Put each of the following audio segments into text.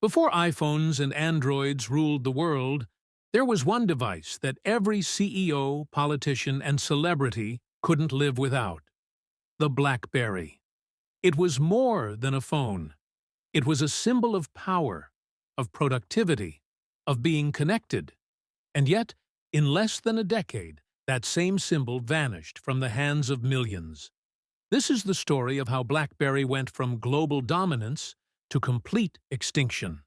Before iPhones and Androids ruled the world, there was one device that every CEO, politician, and celebrity couldn't live without: the BlackBerry. It was more than a phone. It was a symbol of power, of productivity, of being connected. And yet, in less than a decade, that same symbol vanished from the hands of millions. This is the story of how BlackBerry went from global dominance to complete extinction.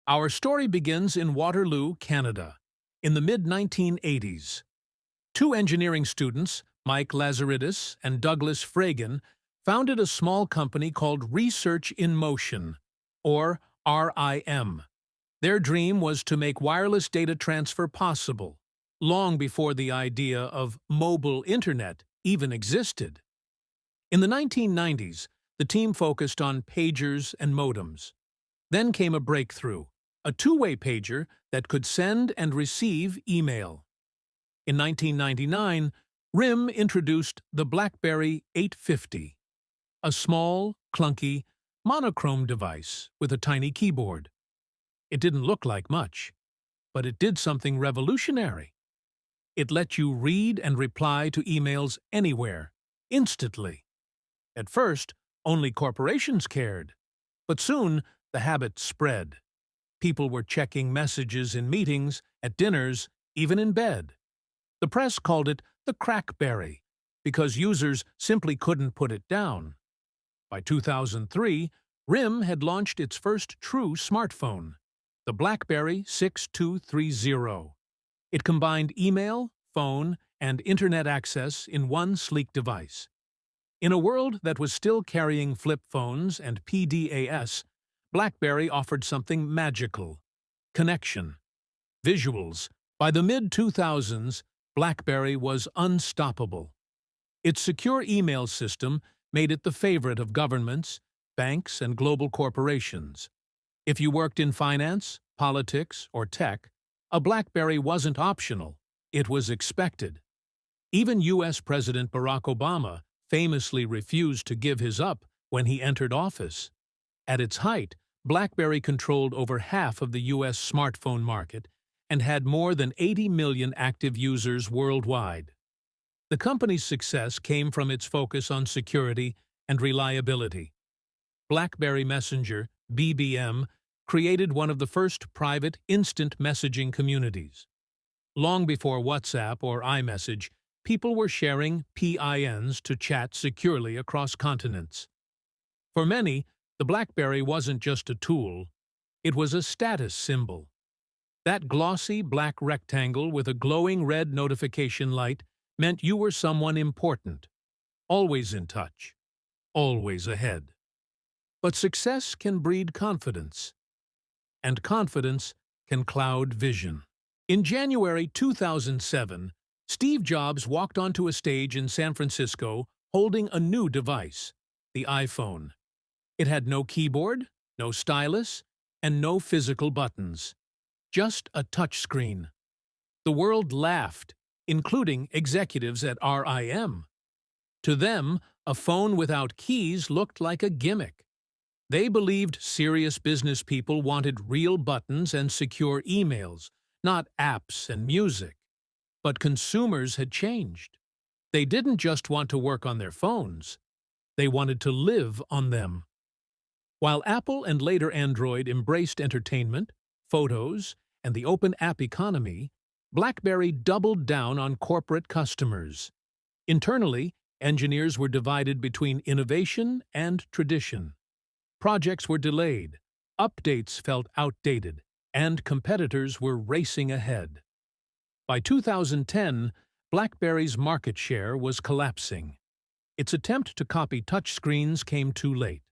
Our story begins in Waterloo, Canada, in the mid-1980s. Two engineering students, Mike Lazaridis and Douglas Fragan, founded a small company called Research in Motion, or RIM. Their dream was to make wireless data transfer possible, long before the idea of mobile internet even existed. In the 1990s, the team focused on pagers and modems. Then came a breakthrough, a two-way pager that could send and receive email. In 1999, RIM introduced the BlackBerry 850, a small, clunky, monochrome device with a tiny keyboard. It didn't look like much, but it did something revolutionary. It let you read and reply to emails anywhere, instantly. At first, only corporations cared, but soon the habit spread. People were checking messages in meetings, at dinners, even in bed. The press called it the crackberry because users simply couldn't put it down. By 2003, RIM had launched its first true smartphone, the BlackBerry 6230. It combined email, phone, and internet access in one sleek device. In a world that was still carrying flip phones and PDAS, BlackBerry offered something magical: connection. Visuals. By the mid-2000s, BlackBerry was unstoppable. Its secure email system made it the favorite of governments, banks, and global corporations. If you worked in finance, politics, or tech, a BlackBerry wasn't optional, it was expected. Even U.S. President Barack Obama famously refused to give his up when he entered office. At its height, BlackBerry controlled over half of the U.S. smartphone market and had more than 80 million active users worldwide. The company's success came from its focus on security and reliability. BlackBerry Messenger, BBM, created one of the first private instant messaging communities. Long before WhatsApp or iMessage, people were sharing PINs to chat securely across continents. For many, the BlackBerry wasn't just a tool, it was a status symbol. That glossy black rectangle with a glowing red notification light meant you were someone important, always in touch, always ahead. But success can breed confidence, and confidence can cloud vision. In January 2007, Steve Jobs walked onto a stage in San Francisco holding a new device, the iPhone. It had no keyboard, no stylus, and no physical buttons. Just a touchscreen. The world laughed, including executives at RIM. To them, a phone without keys looked like a gimmick. They believed serious business people wanted real buttons and secure emails, not apps and music. But consumers had changed. They didn't just want to work on their phones. They wanted to live on them. While Apple and later Android embraced entertainment, photos, and the open app economy, BlackBerry doubled down on corporate customers. Internally, engineers were divided between innovation and tradition. Projects were delayed, updates felt outdated, and competitors were racing ahead. By 2010, BlackBerry's market share was collapsing. Its attempt to copy touchscreens came too late.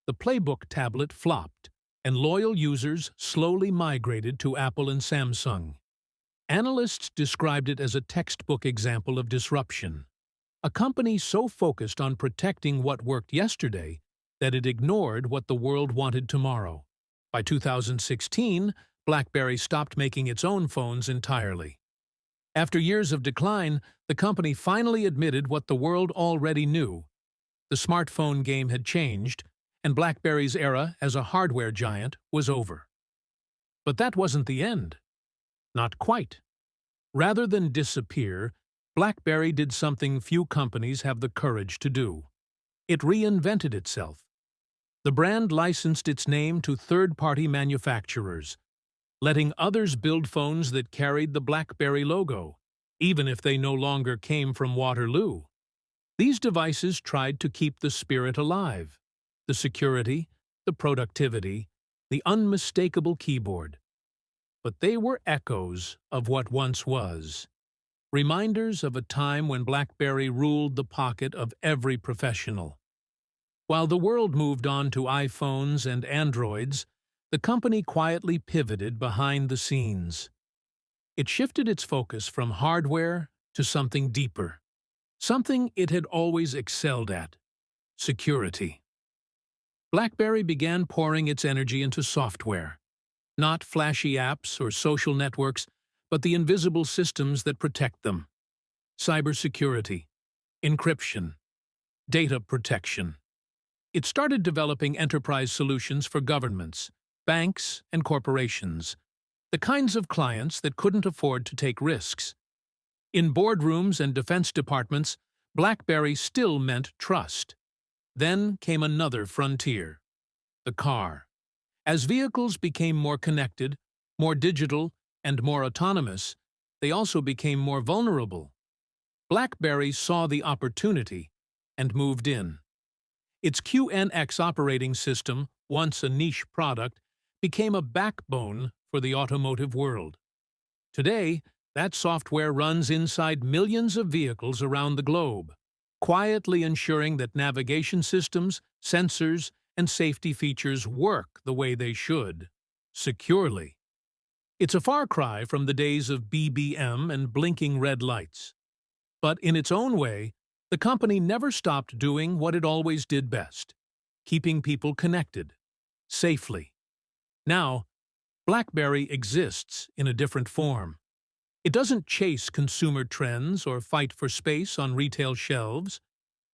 The Playbook tablet flopped, and loyal users slowly migrated to Apple and Samsung. Analysts described it as a textbook example of disruption, a company so focused on protecting what worked yesterday that it ignored what the world wanted tomorrow. By 2016, BlackBerry stopped making its own phones entirely. After years of decline, the company finally admitted what the world already knew. The smartphone game had changed, and BlackBerry's era as a hardware giant was over. But that wasn't the end. Not quite. Rather than disappear, BlackBerry did something few companies have the courage to do. It reinvented itself. The brand licensed its name to third-party manufacturers, letting others build phones that carried the BlackBerry logo, even if they no longer came from Waterloo. These devices tried to keep the spirit alive, the security, the productivity, the unmistakable keyboard. But they were echoes of what once was, reminders of a time when BlackBerry ruled the pocket of every professional. While the world moved on to iPhones and Androids, the company quietly pivoted behind the scenes. It shifted its focus from hardware to something deeper, something it had always excelled at: security. BlackBerry began pouring its energy into software, not flashy apps or social networks, but the invisible systems that protect them: cybersecurity, encryption, data protection. It started developing enterprise solutions for governments, banks, and corporations, the kinds of clients that couldn't afford to take risks. In boardrooms and defense departments, BlackBerry still meant trust. Then came another frontier: the car. As vehicles became more connected, more digital, and more autonomous, they also became more vulnerable. BlackBerry saw the opportunity and moved in. Its QNX operating system, once a niche product, became a backbone for the automotive world. Today, that software runs inside millions of vehicles around the globe, quietly ensuring that navigation systems, sensors, and safety features work the way they should, securely. It's a far cry from the days of BBM and blinking red lights. But in its own way, the company never stopped doing what it always did best: keeping people connected, safely. Now, BlackBerry exists in a different form. It doesn't chase consumer trends or fight for space on retail shelves.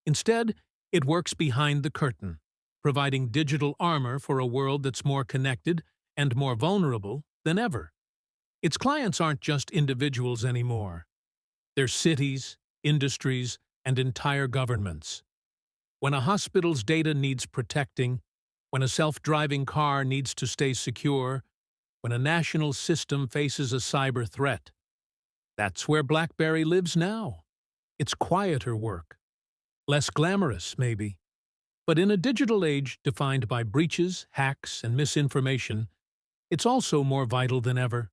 Instead, it works behind the curtain, providing digital armor for a world that's more connected and more vulnerable than ever. Its clients aren't just individuals anymore. They're cities, industries, and entire governments. When a hospital's data needs protecting, when a self-driving car needs to stay secure, when a national system faces a cyber threat, that's where BlackBerry lives now. It's quieter work. Less glamorous, maybe. But in a digital age defined by breaches, hacks, and misinformation, it's also more vital than ever.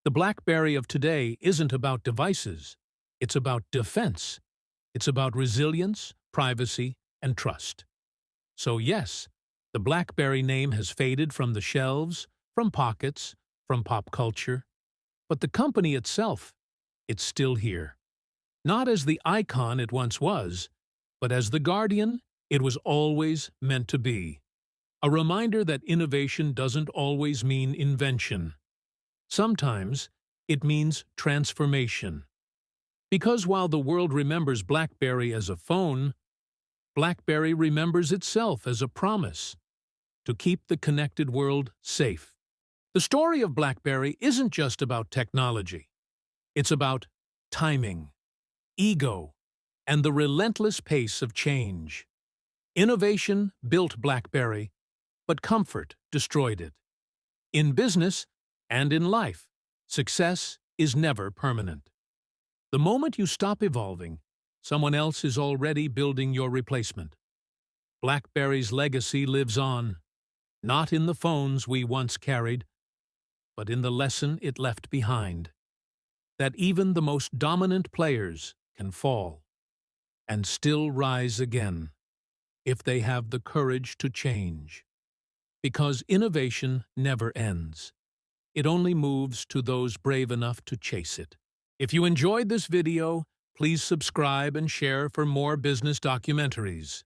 The BlackBerry of today isn't about devices. It's about defense. It's about resilience, privacy, and trust. So yes, the BlackBerry name has faded from the shelves, from pockets, from pop culture. But the company itself, it's still here. Not as the icon it once was, but as the guardian it was always meant to be. A reminder that innovation doesn't always mean invention. Sometimes it means transformation. Because while the world remembers BlackBerry as a phone, BlackBerry remembers itself as a promise to keep the connected world safe. The story of BlackBerry isn't just about technology. It's about timing, ego, and the relentless pace of change. Innovation built BlackBerry, but comfort destroyed it. In business and in life, success is never permanent. The moment you stop evolving, someone else is already building your replacement. BlackBerry's legacy lives on, not in the phones we once carried, but in the lesson it left behind: that even the most dominant players can fall and still rise again if they have the courage to change. Because innovation never ends. It only moves to those brave enough to chase it. If you enjoyed this video, please subscribe and share for more business documentaries.